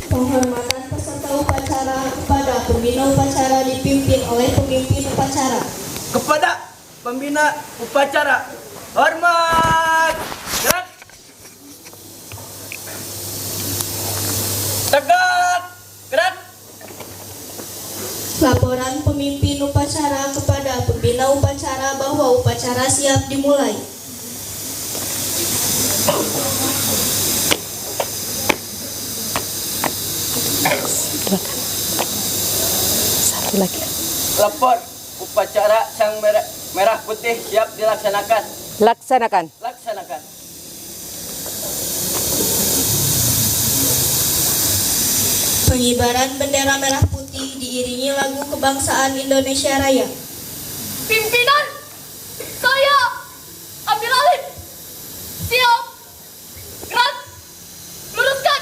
Penghormatan peserta upacara kepada pembina upacara dipimpin oleh pemimpin upacara. Kepada pembina upacara, hormat. Gerak. Tegak. Gerak. Laporan pemimpin upacara kepada pembina upacara bahwa upacara siap dimulai. Satu lagi. Lapor upacara sang merah putih siap dilaksanakan. Laksanakan. Laksanakan. Pengibaran bendera merah putih diiringi lagu kebangsaan Indonesia Raya. Pimpinan, saya ambil alih. Siap. Gerak. Luruskan.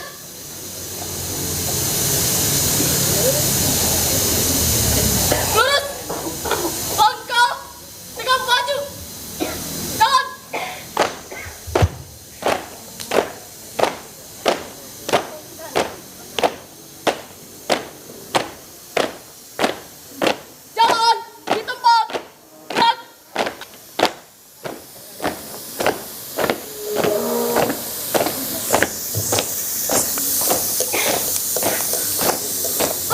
Lurus. Langkah. Tegak maju. Jalan. Jalan di tempat. Gerak.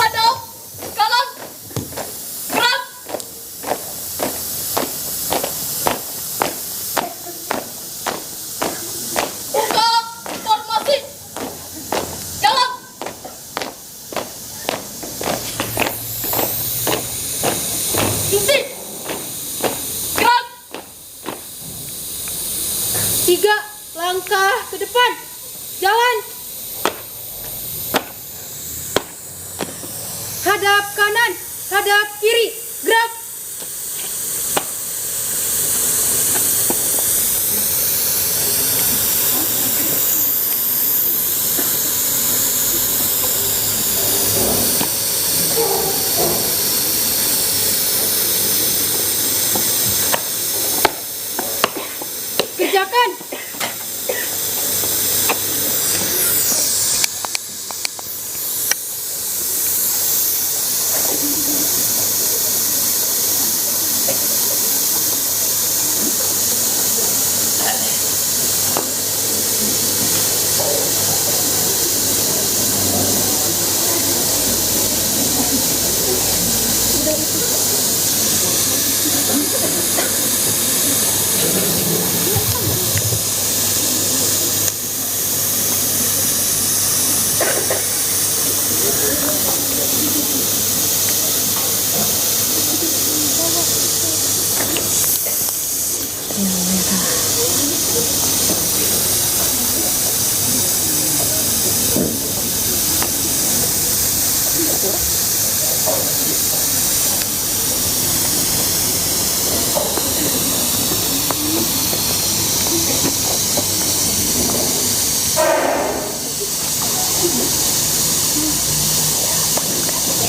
Hadap. Kanan. Gerak. Buka formasi. Jalan. Isi. Gerak. 3 langkah ke depan. Jalan. Hadap kanan, hadap kiri. Gerak. Kerjakan.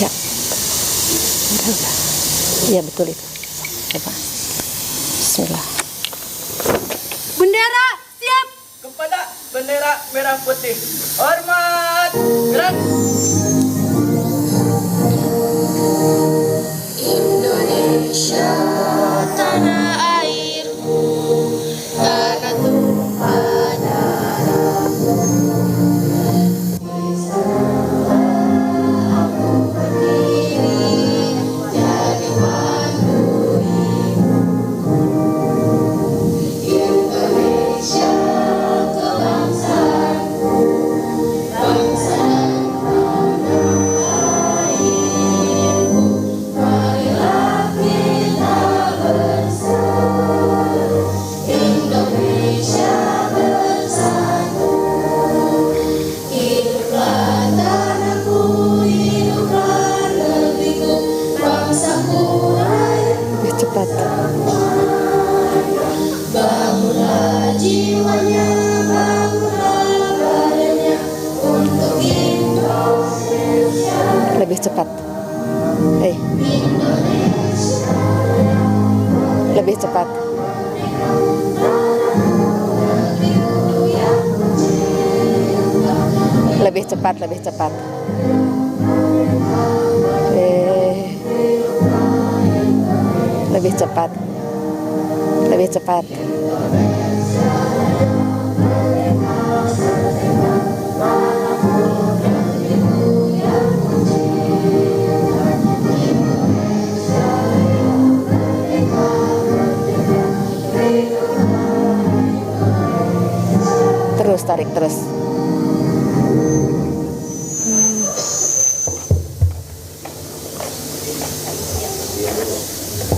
Ya. Udah. Iya betul itu. Coba. Bismillah. Bendera siap. Kepada bendera merah putih, hormat. Gerak. Indonesia tanah airku, tanah tumpah darahku. Di sana aku berdiri jadi mandu ibuku. Indonesia kebangsaanku, bangsa dan tanah airku. Marilah kita bersatu, Indonesia bersatu. Hiduplah tanahku, hiduplah negeriku, bangsaku rakyatku. Lebih cepat. Bangunlah jiwanya, bangunlah badannya untuk Indonesia. Lebih cepat. Hei, Indonesia lebih cepat. negeriku yang lebih cepat, lebih cepat. Lebih cepat, lebih cepat. Terus tarik terus.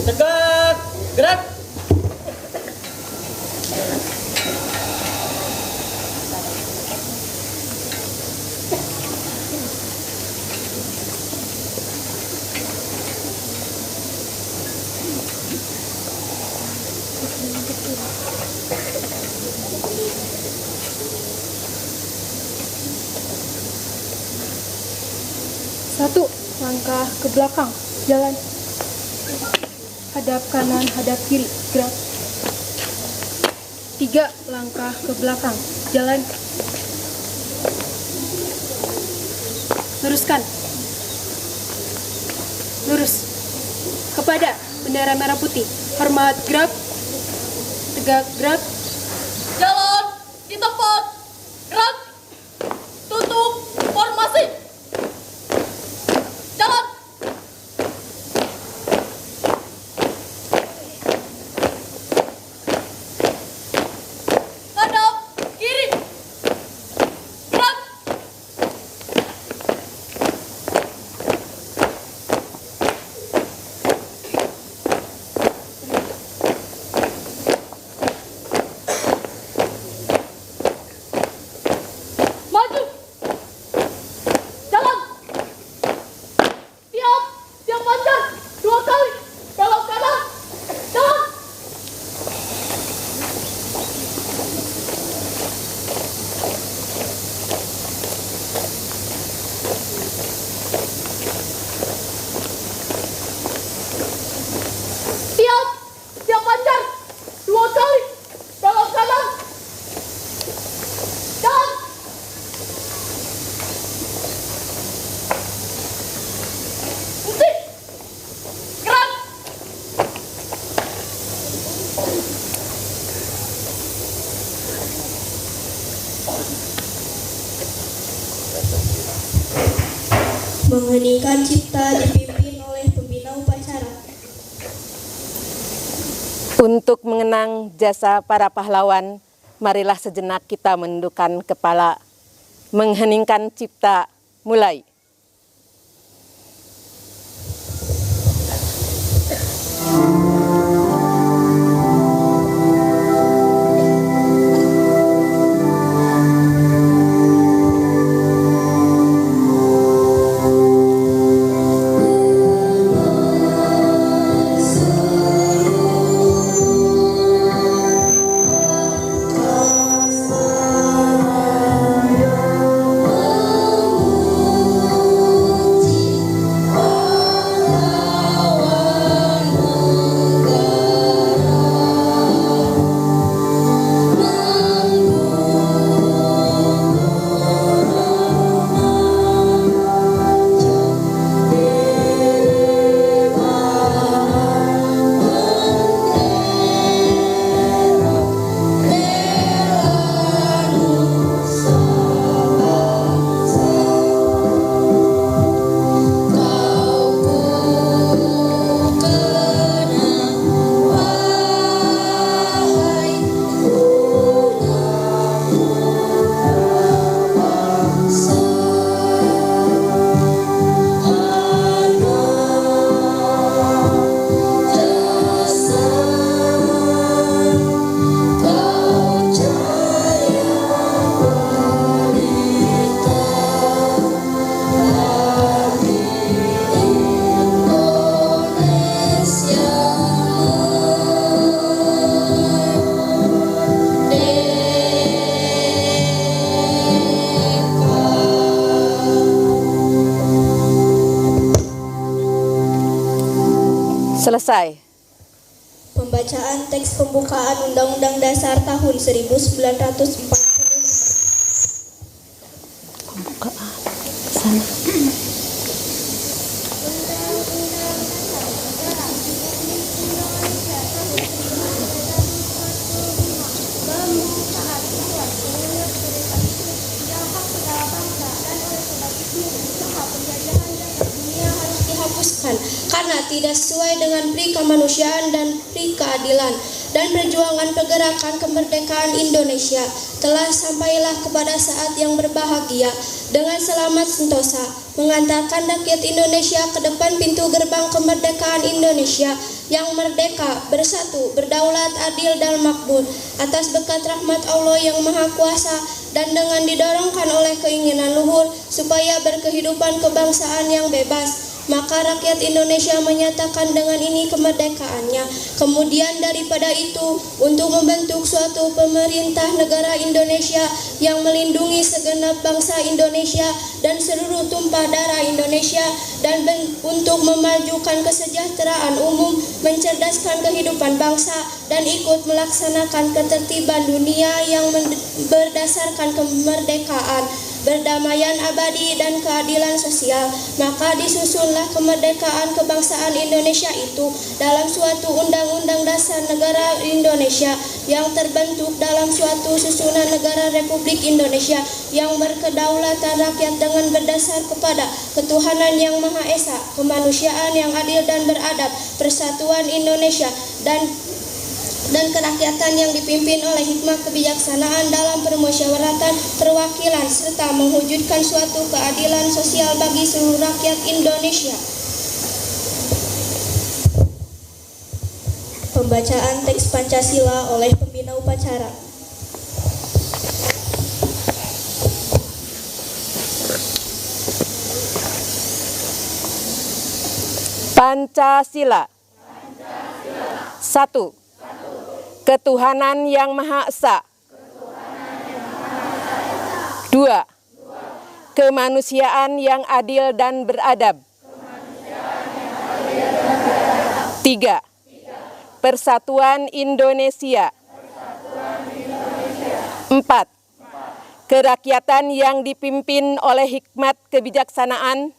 Tegak, gerak. Satu langkah ke belakang, jalan. Hadap kanan, hadap kiri, gerak. 3 langkah ke belakang, jalan. Luruskan. Lurus. Kepada bendera merah putih. Hormat, gerak. Tegak, gerak. Jalan di tempat. Gerak. Tutup formasi. Jalan. Hadap kiri. Gerak. Maju. Jalan. Tiap. Tiap panjang. 2 kali. Belok kanan. Jalan. Tiap. Tiap panjang. 2 kali. Belok kanan. Jalan. Henti. Gerak. Mengheningkan cipta dipimpin oleh pembina upacara. Untuk mengenang jasa para pahlawan, marilah sejenak kita menundukkan kepala, mengheningkan cipta, mulai. Selesai. Pembacaan teks pembukaan Undang-Undang Dasar tahun 1945. Pembukaan. karena tidak sesuai dengan pri kemanusiaan dan pri keadilan, dan perjuangan pergerakan kemerdekaan Indonesia telah sampailah kepada saat yang berbahagia dengan selamat sentosa, mengantarkan rakyat Indonesia ke depan pintu gerbang kemerdekaan Indonesia yang merdeka, bersatu, berdaulat, adil, dan makmur atas berkat rahmat Allah yang Maha Kuasa, dan dengan didorongkan oleh keinginan luhur supaya berkehidupan kebangsaan yang bebas, maka rakyat Indonesia menyatakan dengan ini kemerdekaannya. Kemudian daripada itu, untuk membentuk suatu pemerintah negara Indonesia yang melindungi segenap bangsa Indonesia dan seluruh tumpah darah Indonesia, dan untuk memajukan kesejahteraan umum, mencerdaskan kehidupan bangsa, dan ikut melaksanakan ketertiban dunia yang berdasarkan kemerdekaan, berdamaian abadi, dan keadilan sosial, maka disusunlah kemerdekaan kebangsaan Indonesia itu dalam suatu undang-undang dasar negara Indonesia yang terbentuk dalam suatu susunan negara Republik Indonesia yang berkedaulatan rakyat dengan berdasar kepada ketuhanan yang Maha Esa, kemanusiaan yang adil dan beradab, persatuan Indonesia, dan kerakyatan yang dipimpin oleh hikmah kebijaksanaan dalam permusyawaratan perwakilan serta mewujudkan suatu keadilan sosial bagi seluruh rakyat Indonesia. Pembacaan teks Pancasila oleh pembina upacara. Pancasila. 1. Ketuhanan yang Maha Esa. 2. Kemanusiaan yang adil dan beradab. 3. Persatuan Indonesia. 4. Kerakyatan yang dipimpin oleh hikmat kebijaksanaan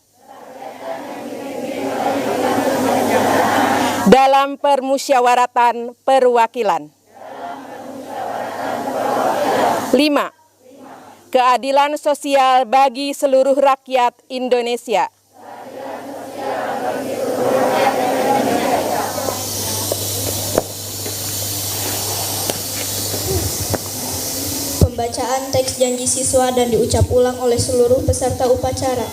dalam permusyawaratan perwakilan. 5. Keadilan sosial bagi seluruh rakyat Indonesia. Pembacaan teks janji siswa dan diucap ulang oleh seluruh peserta upacara.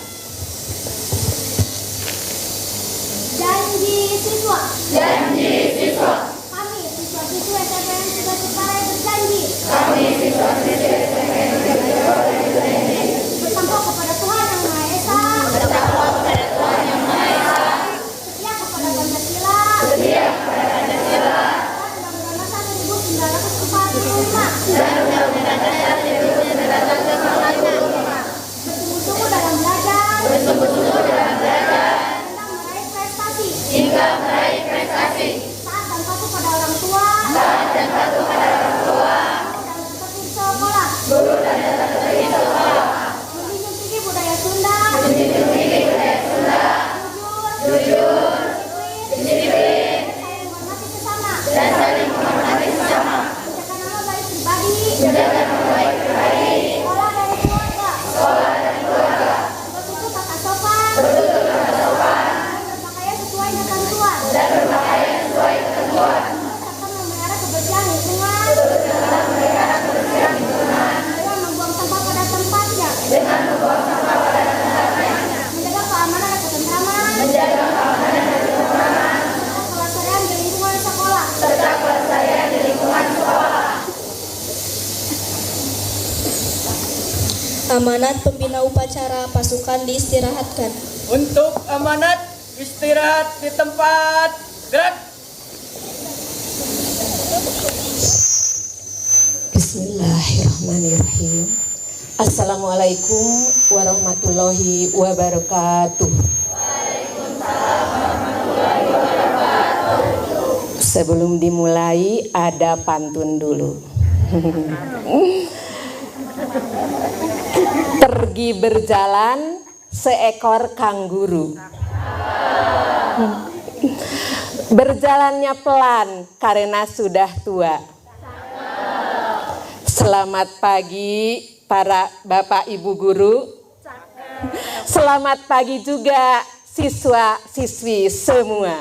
Janji siswa. Janji siswa. Kami siswa-siswi SMPN Tugas Utara berjanji. Kami siswa-siswi SMPN Tugas Utara berjanji. Bertakwa kepada Tuhan Yang Maha Esa. Bertakwa kepada Tuhan Yang Maha Esa. Setia kepada Pancasila. Setia kepada Pancasila. Dan Undang-Undang Dasar 1945. Bersungguh-sungguh dalam belajar. Bersungguh-sungguh dalam belajar. Hingga meraih prestasi. Hingga meraih prestasi. Taat dan patuh pada orang tua. Taat dan patuh pada orang tua. Guru dan tetap tertib sekolah. Menjunjung tinggi budaya Sunda. Menjunjung tinggi budaya Sunda. Jujur. Disiplin. Dan saling menghormati sesama. Menjaga nama baik pribadi. Menjaga nama baik pribadi. Sekolah dan keluarga. Sekolah dan keluarga. Bertutur kata sopan. Bertutur kata sopan. Berpakaian sesuai ketentuan. Dan berpakaian sesuai ketentuan. Serta memelihara kebersihan lingkungan. Serta memelihara kebersihan lingkungan. Dengan membuang sampah pada tempatnya. Dengan membuang sampah pada tempatnya. Menjaga keamanan dan ketentraman. Menjaga keamanan dan ketentraman. Serta kelestarian di lingkungan sekolah. Serta kelestarian di lingkungan sekolah. Amanat pembina upacara pasukan diistirahatkan. Untuk amanat istirahat di tempat. Gerak. Bismillahirrahmanirrahim. Assalamualaikum warahmatullahi wabarakatuh. Sebelum dimulai ada pantun dulu. Pergi berjalan seekor kangguru. Berjalannya pelan karena sudah tua. Selamat pagi para Bapak Ibu guru. Selamat pagi juga siswa-siswi semua.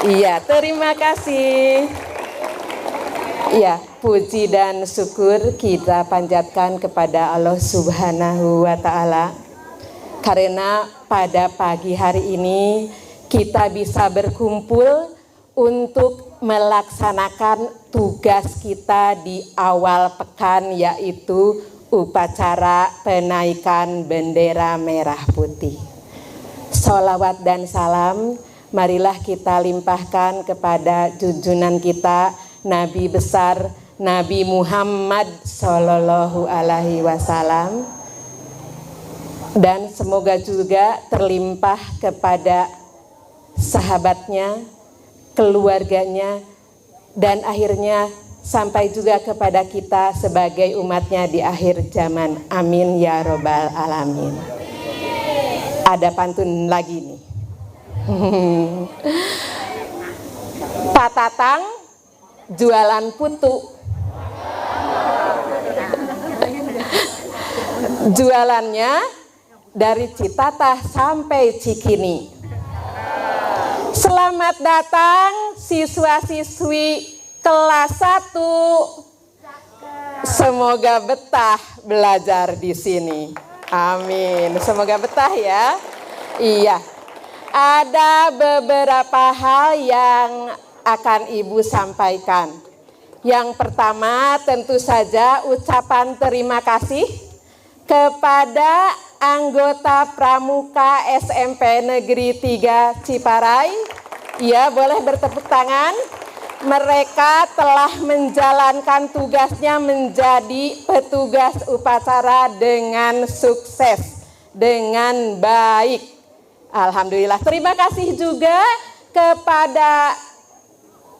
Iya, terima kasih. Iya, puji dan syukur kita panjatkan kepada Allah Subhanahu wa Ta'ala, karena pada pagi hari ini kita bisa berkumpul untuk melaksanakan tugas kita di awal pekan, yaitu upacara penaikan bendera merah putih. Sholawat dan salam marilah kita limpahkan kepada junjungan kita, Nabi besar Nabi Muhammad Sallallahu Alaihi Wasallam, dan semoga juga terlimpah kepada sahabatnya, keluarganya, dan akhirnya sampai juga kepada kita sebagai umatnya di akhir zaman. Amin ya robbal alamin. Ada pantun lagi nih. Pak Tatang jualan putu. Jualannya dari Citatah sampai Cikini. Selamat datang siswa-siswi kelas 1. Semoga betah belajar di sini. Amin. Semoga betah ya. Iya. Ada beberapa hal yang akan Ibu sampaikan. Yang pertama tentu saja ucapan terima kasih kepada anggota Pramuka SMP Negeri 3 Ciparai. Ya, boleh bertepuk tangan. Mereka telah menjalankan tugasnya menjadi petugas upacara dengan sukses, dengan baik. Alhamdulillah. Terima kasih juga kepada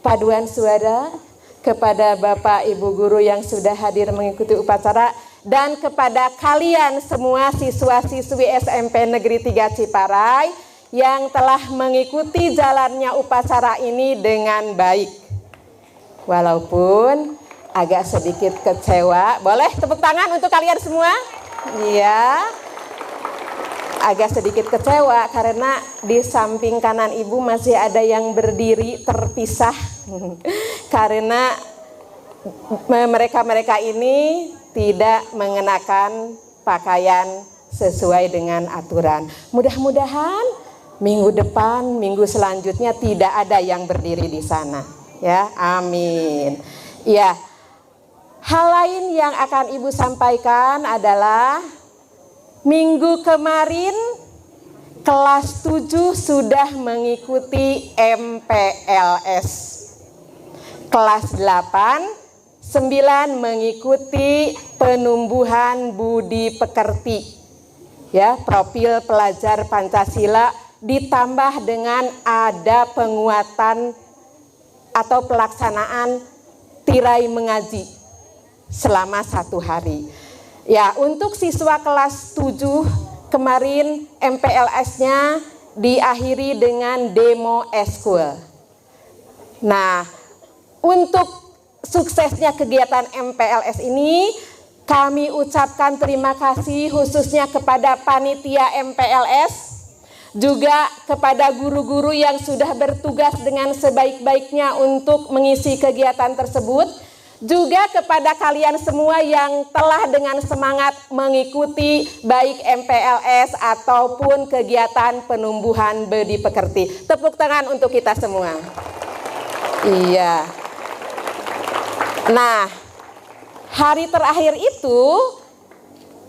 paduan suara, kepada Bapak Ibu guru yang sudah hadir mengikuti upacara, dan kepada kalian semua siswa-siswi SMP Negeri 3 Ciparai yang telah mengikuti jalannya upacara ini dengan baik. Walaupun agak sedikit kecewa, boleh tepuk tangan untuk kalian semua? Iya. Agak sedikit kecewa karena di samping kanan Ibu masih ada yang berdiri terpisah. Karena mereka-mereka ini tidak mengenakan pakaian sesuai dengan aturan. Mudah-mudahan minggu depan, minggu selanjutnya tidak ada yang berdiri di sana. Ya, amin. Ya, hal lain yang akan Ibu sampaikan adalah minggu kemarin kelas 7 sudah mengikuti MPLS. Kelas 8, 9 mengikuti penumbuhan budi pekerti. Ya, profil pelajar Pancasila ditambah dengan ada penguatan atau pelaksanaan tirai mengaji selama 1 hari. Ya, untuk siswa kelas 7 kemarin MPLS-nya diakhiri dengan demo eskul. Nah, untuk suksesnya kegiatan MPLS ini kami ucapkan terima kasih khususnya kepada panitia MPLS, juga kepada guru-guru yang sudah bertugas dengan sebaik-baiknya untuk mengisi kegiatan tersebut, juga kepada kalian semua yang telah dengan semangat mengikuti baik MPLS ataupun kegiatan penumbuhan budi pekerti. Tepuk tangan untuk kita semua. Iya. Nah, hari terakhir itu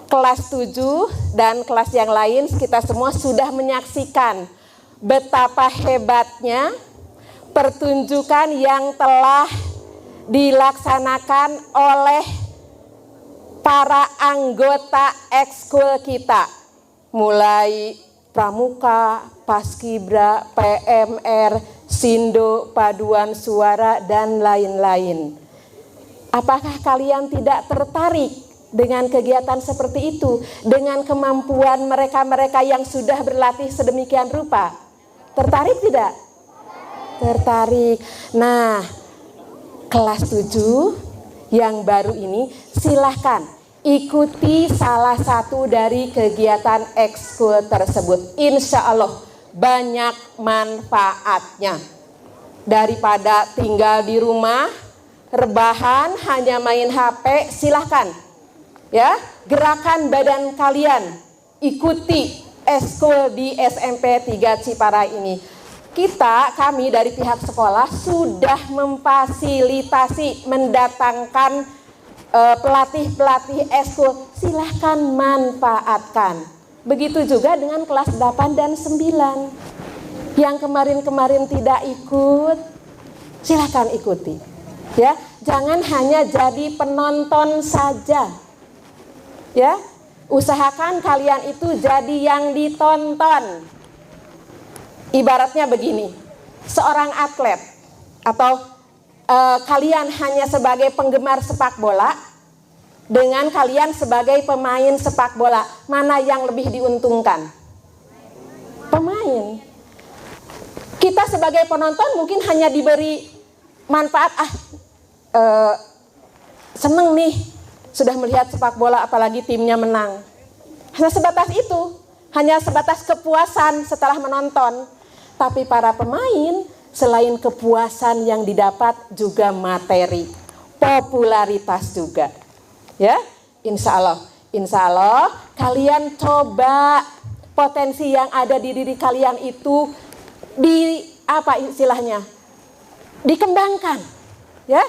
kelas 7 dan kelas yang lain kita semua sudah menyaksikan betapa hebatnya pertunjukan yang telah dilaksanakan oleh para anggota ekskul kita, mulai Pramuka, Paskibra, PMR, Sindo, Paduan Suara, dan lain-lain. Apakah kalian tidak tertarik dengan kegiatan seperti itu, dengan kemampuan mereka-mereka yang sudah berlatih sedemikian rupa? Tertarik tidak? Tertarik. Nah, kelas 7 yang baru ini silahkan ikuti salah satu dari kegiatan ekskul tersebut. Insya Allah banyak manfaatnya. Daripada tinggal di rumah, rebahan, hanya main HP, silahkan. Ya, gerakan badan kalian, ikuti ekskul di SMP 3 Ciparai ini. Kami dari pihak sekolah sudah memfasilitasi, mendatangkan pelatih-pelatih ekskul, silahkan manfaatkan. Begitu juga dengan kelas 8 dan 9. Yang kemarin-kemarin tidak ikut, silahkan ikuti. Ya, jangan hanya jadi penonton saja. Ya, usahakan kalian itu jadi yang ditonton. Ibaratnya begini, seorang atlet atau kalian hanya sebagai penggemar sepak bola dengan kalian sebagai pemain sepak bola, mana yang lebih diuntungkan? Pemain. Kita sebagai penonton mungkin hanya diberi manfaat, seneng nih sudah melihat sepak bola apalagi timnya menang. Hanya sebatas itu, hanya sebatas kepuasan setelah menonton. Tapi para pemain selain kepuasan yang didapat juga materi, popularitas juga. Ya, insya Allah kalian coba potensi yang ada di diri kalian itu dikembangkan, ya.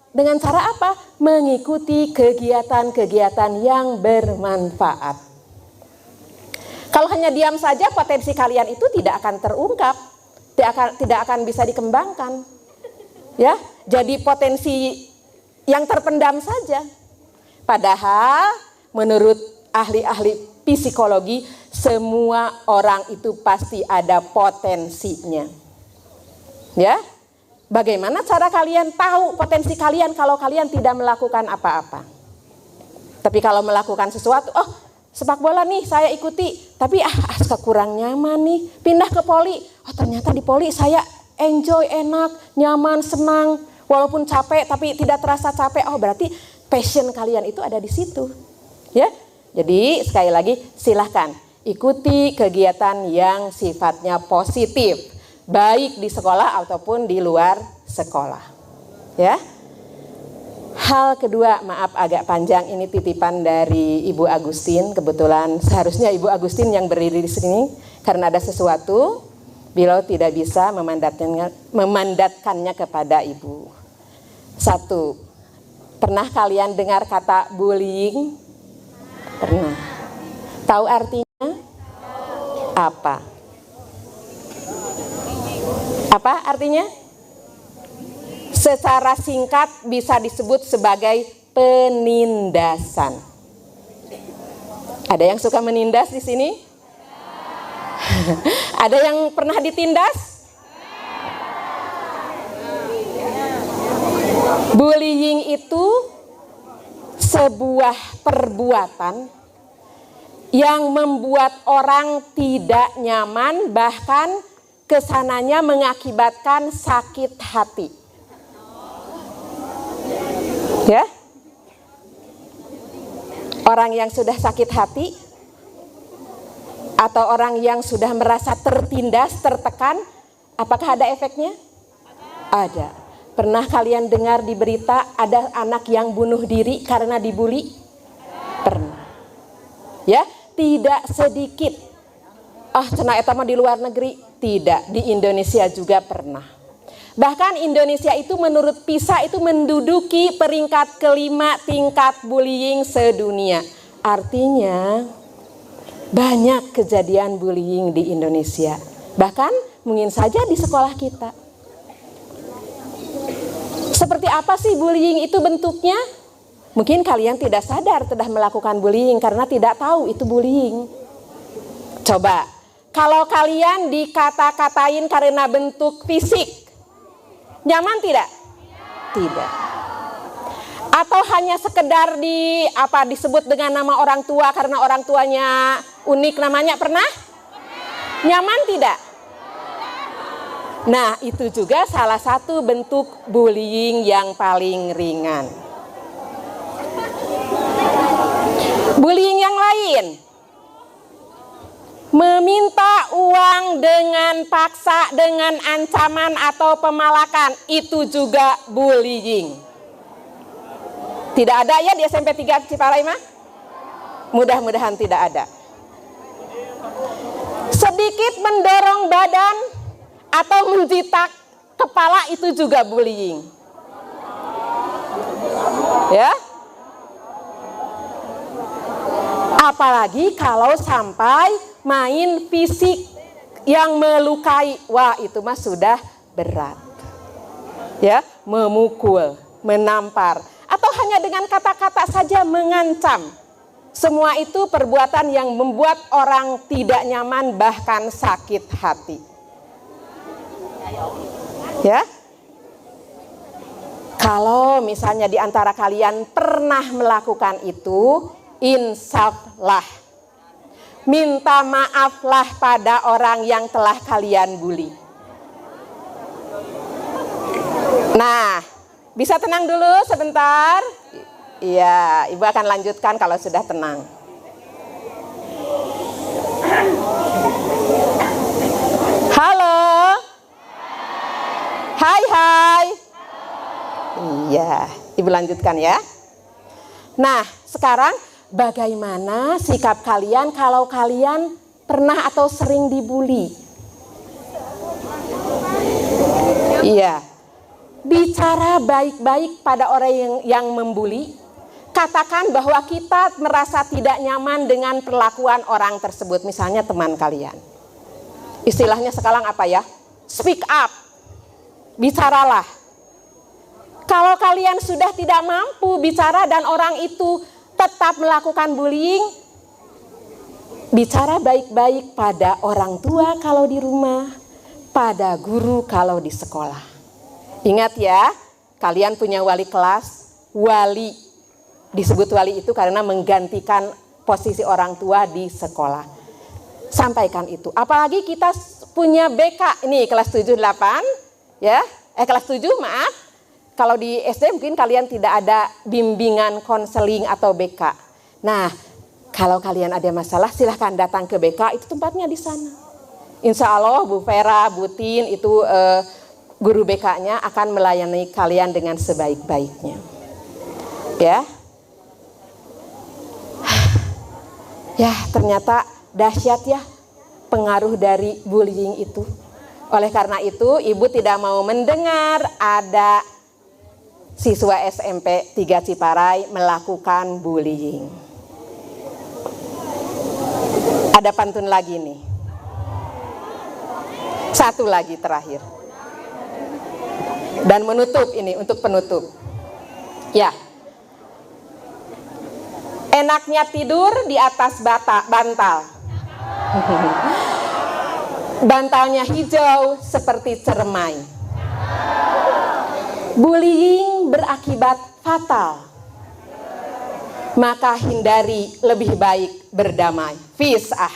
Dengan cara apa? Mengikuti kegiatan-kegiatan yang bermanfaat. Kalau hanya diam saja, potensi kalian itu tidak akan terungkap, tidak akan bisa dikembangkan, ya. Jadi potensi yang terpendam saja. Padahal menurut ahli-ahli psikologi, semua orang itu pasti ada potensinya. Ya, bagaimana cara kalian tahu potensi kalian kalau kalian tidak melakukan apa-apa? Tapi kalau melakukan sesuatu, sepak bola nih saya ikuti, tapi kurang nyaman nih, pindah ke poli. Ternyata di poli saya enjoy, enak, nyaman, senang, walaupun capek tapi tidak terasa capek. Berarti passion kalian itu ada di situ. Ya, jadi sekali lagi silahkan ikuti kegiatan yang sifatnya positif, baik di sekolah ataupun di luar sekolah. Ya. Hal kedua, maaf agak panjang, ini titipan dari Ibu Agustin. Kebetulan seharusnya Ibu Agustin yang berdiri di sini karena ada sesuatu, beliau tidak bisa memandatkannya kepada Ibu. 1. Pernah kalian dengar kata bullying? Pernah. Tahu artinya? Apa? Apa artinya? Secara singkat bisa disebut sebagai penindasan. Ada yang suka menindas di sini? Ada yang pernah ditindas? Bullying itu sebuah perbuatan yang membuat orang tidak nyaman, bahkan kesananya mengakibatkan sakit hati. Ya, orang yang sudah sakit hati atau orang yang sudah merasa tertindas, tertekan, apakah ada efeknya? Ada. Pernah kalian dengar di berita ada anak yang bunuh diri karena dibully? Pernah. Ya, tidak sedikit. Cenah eta mah di luar negeri, tidak, di Indonesia juga pernah. Bahkan Indonesia itu menurut PISA itu menduduki peringkat kelima tingkat bullying sedunia. Artinya banyak kejadian bullying di Indonesia. Bahkan mungkin saja di sekolah kita. Seperti apa sih bullying itu bentuknya? Mungkin kalian tidak sadar telah melakukan bullying karena tidak tahu itu bullying. Coba, kalau kalian dikata-katain karena bentuk fisik, nyaman tidak? Tidak. Atau hanya sekedar disebut dengan nama orang tua karena orang tuanya unik namanya, pernah? Nyaman tidak? Nah, itu juga salah satu bentuk bullying yang paling ringan. Bullying yang lain, meminta uang dengan paksa, dengan ancaman atau pemalakan, itu juga bullying. Tidak ada ya di SMP 3 Ciparai mah? Mudah-mudahan tidak ada. Sedikit mendorong badan atau menjitak kepala, itu juga bullying. Ya. Apalagi kalau sampai main fisik yang melukai, wah itu mah sudah berat. Ya, memukul, menampar, atau hanya dengan kata-kata saja mengancam. Semua itu perbuatan yang membuat orang tidak nyaman, bahkan sakit hati. Ya. Kalau misalnya di antara kalian pernah melakukan itu, insaflah. Minta maaflah pada orang yang telah kalian bully. Nah, bisa tenang dulu sebentar? Iya, Ibu akan lanjutkan kalau sudah tenang. Halo. Hai. Iya, Ibu lanjutkan ya. Nah, sekarang bagaimana sikap kalian kalau kalian pernah atau sering dibully? Iya. Bicara baik-baik pada orang yang membuli. Katakan bahwa kita merasa tidak nyaman dengan perlakuan orang tersebut, misalnya teman kalian. Istilahnya sekarang apa ya? Speak up. Bicaralah. Kalau kalian sudah tidak mampu bicara dan orang itu tetap melakukan bullying, bicara baik-baik pada orang tua kalau di rumah, pada guru kalau di sekolah. Ingat ya, kalian punya wali kelas, wali. Disebut wali itu karena menggantikan posisi orang tua di sekolah. Sampaikan itu. Apalagi kita punya BK, ini kelas 7, 8, ya. Kelas 7 maaf. Kalau di SD mungkin kalian tidak ada bimbingan konseling atau BK. Nah, kalau kalian ada masalah silahkan datang ke BK, itu tempatnya di sana. Insya Allah Bu Vera, Bu Tin itu guru BK-nya akan melayani kalian dengan sebaik-baiknya. Ya. Ya, ternyata dahsyat ya pengaruh dari bullying itu. Oleh karena itu, Ibu tidak mau mendengar ada siswa SMP 3 Ciparai melakukan bullying. Ada pantun lagi nih. Satu lagi terakhir. Dan menutup ini, untuk penutup. Ya. Enaknya tidur di atas bantal. Bantalnya hijau seperti cermai. Bullying berakibat fatal. Maka hindari, lebih baik berdamai. Fisah.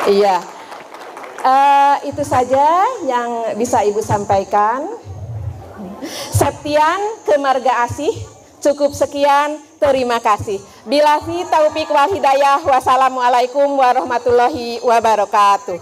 Iya. Itu saja yang bisa Ibu sampaikan. Septian kemarga asih. Cukup sekian, terima kasih. Billahi taufiq wal hidayah. Wassalamualaikum warahmatullahi wabarakatuh.